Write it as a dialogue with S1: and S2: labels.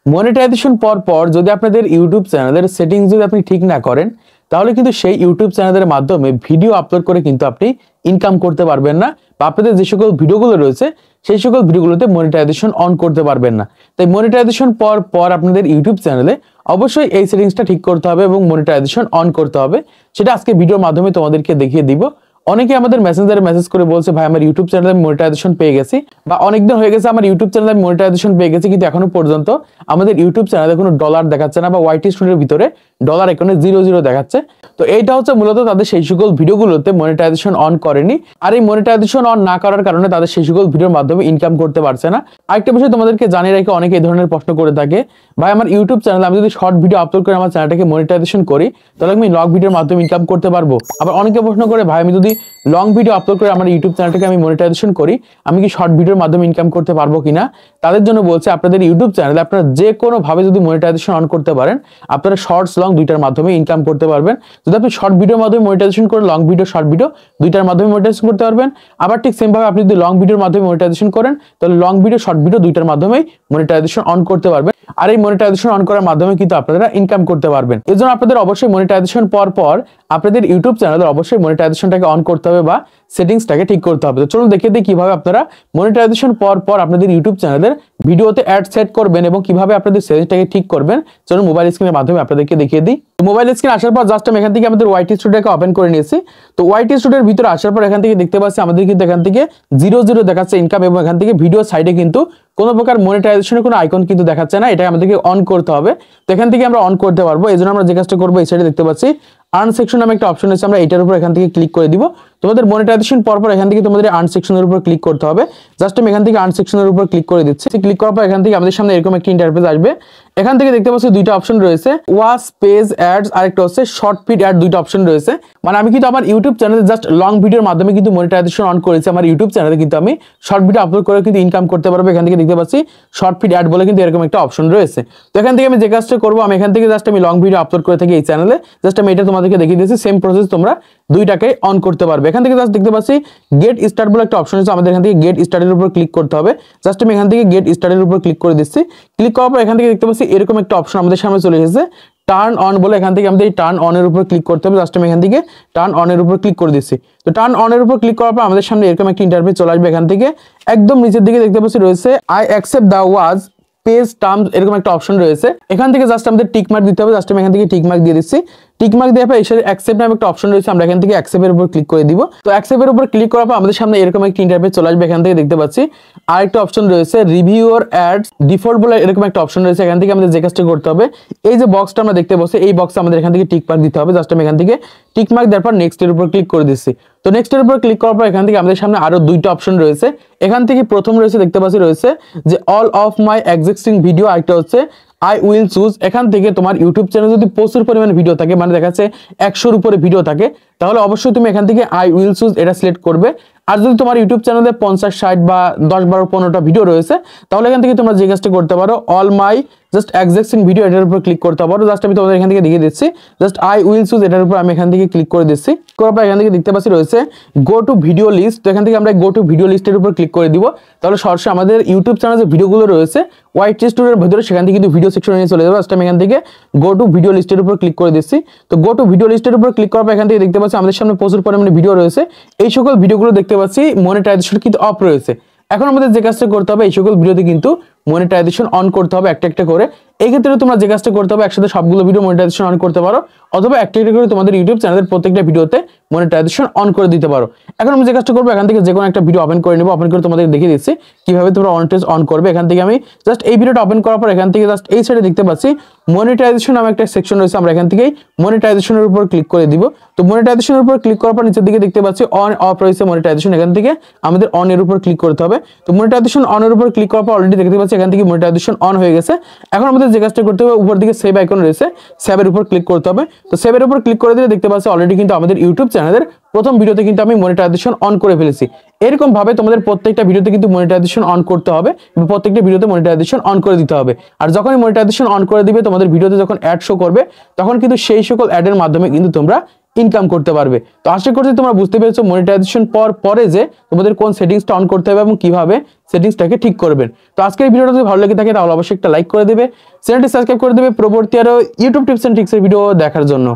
S1: Monetization পর যদি আপনাদের ইউটিউব চ্যানেলের সেটিংস যদি আপনি ঠিক না করেন, তাহলে কিন্তু সেই ইউটিউব চ্যানেলের মাধ্যমে ভিডিও আপলোড করে কিন্তু আপনি ইনকাম করতে পারবেন না, বা আপনাদের যে সকল ভিডিওগুলো রয়েছে সেই সকল ভিডিওগুলোতে মনিটাইজেশন অন করতে পারবেন না। তাই মনিটাইজেশন পর আপনাদের ইউটিউব চ্যানেলে অবশ্যই এই সেটিংসটা ঠিক করতে হবে এবং মনিটাইজেশন অন করতে হবে। সেটা আজকে ভিডিওর মাধ্যমে তোমাদেরকে দেখিয়ে দিব। অনেকে আমাদের মেসেঞ্জারে মেসেজ করে বলছে, ভাই আমার ইউটিউব চ্যানেলে মনিটাইজেশন পেয়ে গেছি, বা অনেকদিন হয়ে গেছে আমার ইউটিউব চ্যানেলে মনিটাইজেশন পেয়ে গেছি, কিন্তু এখনো পর্যন্ত আমাদের ইউটিউব চ্যানেলে কোনো ডলার দেখাচ্ছে না, বা ওয়াইটি স্টুডিওর ভিতরে ডলার এখানে 0 দেখাচ্ছে। তো এইটা হচ্ছে মূলত তাদের সেই সকল ভিডিওগুলোতে মনিটাইজেশন অন করেনি, আর এই মনিটাইজেশন অন না করার কারণে তাদের সেই সকল ভিডিওর মাধ্যমে ইনকাম করতে পারছে না। আরেকটা বিষয় তোমাদেরকে জানিয়ে রাখি, অনেকে এই ধরনের প্রশ্ন করে থাকে, ভাই আমার ইউটিউব চ্যানেলে আমি যদি শর্ট ভিডিও আপলোড করে আমার চ্যানেলটাকে মনিটাইজেশন করি, তাহলে আমি লং ভিডিওর মাধ্যমে ইনকাম করতে পারবো? আবার অনেকে প্রশ্ন করে, ভাই আমি যদি লং ভিডিও আপলোড করে আমার ইউটিউব চ্যানেলটাকে আমি মনিটাইজেশন করি, আমি কি শর্ট ভিডিওর মাধ্যমে ইনকাম করতে পারবো কিনা? তাদের জন্য বলছে, আপনাদের ইউটিউব চ্যানেলে আপনারা যে কোনো ভাবে যদি মনিটাইজেশন অন করতে পারেন, আপনারা শর্টস লং দুইটার মাধ্যমে ইনকাম করতে পারবেন। যদি আপনি শর্ট ভিডিওর মাধ্যমে মনিটাইজেশন করেন, লং ভিডিও শর্ট ভিডিও দুইটার মাধ্যমে মনিটাইজেশন করতে পারবেন। আবার ঠিক সেম ভাবে আপনি যদি লং ভিডিওর মাধ্যমে মনিটাইজেশন করেন, তাহলে লং ভিডিও শর্ট ভিডিও দুইটার মাধ্যমেই মনিটাইজেশন অন করতে পারবেন। আর এই মনিটাইজেশন অন করার মাধ্যমে কিন্তু আপনারা ইনকাম করতে পারবেন। এজন্য আপনাদের অবশ্যই মনিটাইজেশন পর আপনাদের ইউটিউব চ্যানেলে অবশ্যই মনিটাইজেশনটাকে অন করতে হবে বা সেটিংসটাকে ঠিক করতে হবে। তো চলুন দেখিয়ে দিই কিভাবে আপনারা মনিটাইজেশন পর আপনাদের ইউটিউব চ্যানেলের ভিডিওতে অ্যাড সেট করবেন এবং কিভাবে আপনাদের সেটিংসটাকে ঠিক করবেন। চলুন মোবাইল স্ক্রিনের মাধ্যমে আপনাদেরকে দেখিয়ে দিই। তো মোবাইল স্ক্রিনে আসার পর জাস্ট আমি এখান থেকে আমাদের ওয়াইটি স্টুডিওকে ওপেন করে নিয়েছি। তো ওয়াইটি স্টুডিওর ভিতরে আসার পর এখান থেকে দেখতে পাচ্ছি আমাদের কিন্তু এখান থেকে 0 দেখাচ্ছে ইনকাম, এবং এখান থেকে ভিডিও সাইডে কিন্তু কোনো প্রকার মনিটাইজেশনের কোনো আইকন কিন্তু দেখাচ্ছে না। এটা আমাদেরকে অন করতে হবে। তো এখান থেকে আমরা অন করতে পারবো। এই জন্য আমরা যে কাজটা করবো, এই সাইডে দেখতে পাচ্ছি আর্ন সেকশন নামে একটা অপশন আছে, আমরা এটার উপর এখান থেকে ক্লিক করে দিব। তোমাদের মনিটাইজেশন পর এখান থেকে তোমাদের আর্ন সেকশনের উপর ক্লিক করতে হবে। জাস্ট আমি এখান থেকে আর্ন সেকশনের উপর ক্লিক করে দিচ্ছি। ক্লিক করার পর এখান থেকে আমাদের সামনে এরকম একটা ইন্টারফেস আসবে। এখান থেকে দেখতে পাচ্ছি দুইটা অপশন রয়েছে, ওয়াচ পেজ অ্যাডস, আরেকটা হচ্ছে শর্ট ফিড অ্যাড। দুইটা অপশন রয়েছে, মানে আমি কিন্তু আমার ইউটিউব চ্যানেলে জাস্ট লং ভিডিওর মাধ্যমে কিন্তু মনিটাইজেশন অন করেছি। আমার ইউটিউব চ্যানেলে কিন্তু আমি শর্ট ভিডিও আপলোড করে কিন্তু ইনকাম করতে পারবো। এখান থেকে দেখতে পাচ্ছি শর্ট ফিড অ্যাড বলে কিন্তু এরকম একটা অপশন রয়েছে। তো এখান থেকে আমি যে কাজটা করবো, আমি এখান থেকে জাস্ট আমি লং ভিডিও আপলোড করে থাকি এই চ্যানেলে। জাস্ট আমি এটা তোমাদেরকে দেখিয়ে দিয়েছি, সেম প্রসেস তোমরা দুইটাকে অন করতে পারবে। এখান থেকে জাস্ট দেখতে পাচ্ছি গেট স্টার্ট বলে একটা অপশন আছে, আমাদের এখান থেকে গেট স্টার্টের উপর ক্লিক করতে হবে। জাস্ট আমি এখান থেকে গেট স্টার্টের উপর ক্লিক করে দিচ্ছি। ক্লিক করার পর এখান থেকে দেখতে পাচ্ছি এরকম একটা অপশন আমাদের সামনে চলে এসেছে, টার্ন অন বলে। এখান থেকে আমাদের এই টার্ন অনের উপর ক্লিক করতে হবে। জাস্ট আমি এখান থেকে টার্ন অনের উপর ক্লিক করে দিচ্ছি। তো টার্ন অনের উপর ক্লিক করার পর আমাদের সামনে এরকম একটা ইন্টারফেস চলে আসবে। এখান থেকে একদম নিচের দিকে দেখতে পাচ্ছি রয়েছে I accept the was page terms, এরকম একটা অপশন রয়েছে। এখান থেকে জাস্ট আমাদের টিক মার্ক দিতে হবে। জাস্ট আমি এখান থেকে টিক মার্ক দিয়ে দিচ্ছি। টিক মার্ক দেওয়ার পর এসে অ্যাকসেপ্ট নামে একটা অপশন রয়েছে, আমরা এখান থেকে অ্যাকসেপ্টের উপর ক্লিক করে দিব। তো অ্যাকসেপ্টের উপর ক্লিক করার পর আমাদের সামনে এরকম একটা ইন্টারফেস চলে আসবে। এখান থেকে দেখতে পাচ্ছি আরেকটা অপশন রয়েছে রিভিউ ইওর অ্যাডস ডিফল্ট বলে এরকম একটা অপশন রয়েছে। এখান থেকে আমাদের যে কাজটা করতে হবে, এই যে বক্সটা আমরা দেখতে পাচ্ছি, এই বক্সে আমাদের এখান থেকে টিক মার্ক দিতে হবে। জাস্ট আমি এখান থেকে টিক মার্ক দেওয়ার পর নেক্সট এর উপর ক্লিক করে দিচ্ছি। তো নেক্সট এর উপর ক্লিক করার পর এখান থেকে আমাদের সামনে আরো দুইটা অপশন রয়েছে। এখান থেকে প্রথম রয়েছে দেখতে পাচ্ছি রয়েছে যে all of my existing video, আরেকটা হচ্ছে আই উইল চুজ। এখান থেকে তোমার ইউটিউব চ্যানেলে যদি প্রচুর পরিমাণে ভিডিও থাকে, মানে দেখা যাচ্ছে 100-র উপরে ভিডিও থাকে, তাহলে অবশ্যই তুমি এখান থেকে আই উইল চুজ এটা সিলেক্ট করবে। আর যদি তোমার ইউটিউব চ্যানেলে 50-60 বা 10-12-15টা ভিডিও রয়েছে, তাহলে এখান থেকে তোমরা যে কাজটা করতে পারো, all my just existing video এটার উপর ক্লিক করতে পারো। জাস্ট আমি তোমাদের এখান থেকে দেখিয়ে দিচ্ছি। জাস্ট আই উইল চুজ এটার উপর আমি এখান থেকে ক্লিক করে দিচ্ছি। করার পর এখান থেকে দেখতে পাচ্ছি রয়েছে গো টু ভিডিও লিস্ট। তো এখান থেকে আমরা গো টু ভিডিও লিস্টের উপর ক্লিক করে দিব। তাহলে সরাসরি আমাদের ইউটিউব চ্যানেলে যে ভিডিওগুলো রয়েছে ওয়াইটি স্টুডিওর ভিতরে, সেখান থেকে কিন্তু ভিডিও সেকশনে নিয়ে চলে যাবে। জাস্ট আমি এখান থেকে গো টু ভিডিও লিস্টের উপর ক্লিক করে দিচ্ছি। তো গো টু ভিডিও লিস্টের উপর ক্লিক করার পর এখান থেকে দেখতে পাচ্ছি আমাদের সামনে প্রচুর পরিমাণে ভিডিও রয়েছে। এই সকল ভিডিওগুলো দেখতে পাচ্ছি মনিটাইজেশন কিন্তু অফ রয়েছে। এখন আমাদের যে কাজটা করতে হবে, এই সকল ভিডিওতে কিন্তু মনিটাইজেশন অন করতে হবে একটা একটা করে। এই ক্ষেত্রে তোমরা যে কাজটা করতে হবে, একসাথে সবগুলো ভিডিও মনিটাইজেশন অন করতে পারো, অথবা একটা একটা করে তোমাদের ইউটিউব চ্যানেলের প্রত্যেকটা ভিডিওতে মনিটাইজেশন অন করে দিতে পারো। এখন আমি যে কাজটা করবো, এখান থেকে যে কোনো একটা ভিডিও ওপেন করে নেবো। ওপেন করে তোমাদের দেখিয়ে দিচ্ছি কিভাবে তোমরা অন করবে। এখান থেকে আমি জাস্ট এই ভিডিওটা ওপেন করার পর এখান থেকে জাস্ট এই সাইডে দেখতে পাচ্ছি মনিটাইজেশন নামে একটা সেকশন রয়েছে, আমরা এখান থেকেই মনিটাইজেশনের উপর ক্লিক করে দিব। তো মনিটাইজেশনের উপর ক্লিক করার পর নিচের দিকে দেখতে পাচ্ছি অন অফ রয়েছে মনিটাইজেশন, এখান থেকে আমাদের অন এর উপর ক্লিক করতে হবে। তো মনিটাইজেশন অন এর উপর ক্লিক করার পর অলরেডি দেখতে পাচ্ছি এখান থেকে মনিটাইজেশন অন হয়ে গেছে। এখন আমাদের যে কাজটা করতে হবে, উপর দিকে সেভ আইকন রয়েছে, সেভের উপর ক্লিক করতে হবে। তো সেভের উপর ক্লিক করে দিলে দেখতে পাচ্ছি অলরেডি কিন্তু আমাদের ইউটিউব চ্যানেলের প্রথম ভিডিওতে কিন্তু আমি মনিটাইজেশন অন করে ফেলেছি। এরকম ভাবে তোমাদের প্রত্যেকটা ভিডিওতে কিন্তু মনিটাইজেশন অন করতে হবে, প্রত্যেকটা ভিডিওতে মনিটাইজেশন অন করে দিতে হবে। আর যখনই মনিটাইজেশন অন করে দিবে, তোমাদের ভিডিওতে যখন অ্যাড শো করবে, তখন কিন্তু সেই সকল অ্যাডের মাধ্যমে কিন্তু তোমরা ইনকাম করতে পারবে। তো আশা করছি তোমরা বুঝতে পেরেছো মনিটাইজেশন পরে যে তোমাদের কোন সেটিংসটা অন করতে হবে এবং কিভাবে সেটিংসটাকে ঠিক করবেন। তো আজকের ভিডিওটা যদি ভালো লেগে থাকে তাহলে অবশ্যই একটা লাইক করে দেবে, চ্যানেলটি সাবস্ক্রাইব করে দেবে পরবর্তী আরো ইউটিউব টিপস এন্ড ট্রিক্সের ভিডিও দেখার জন্য।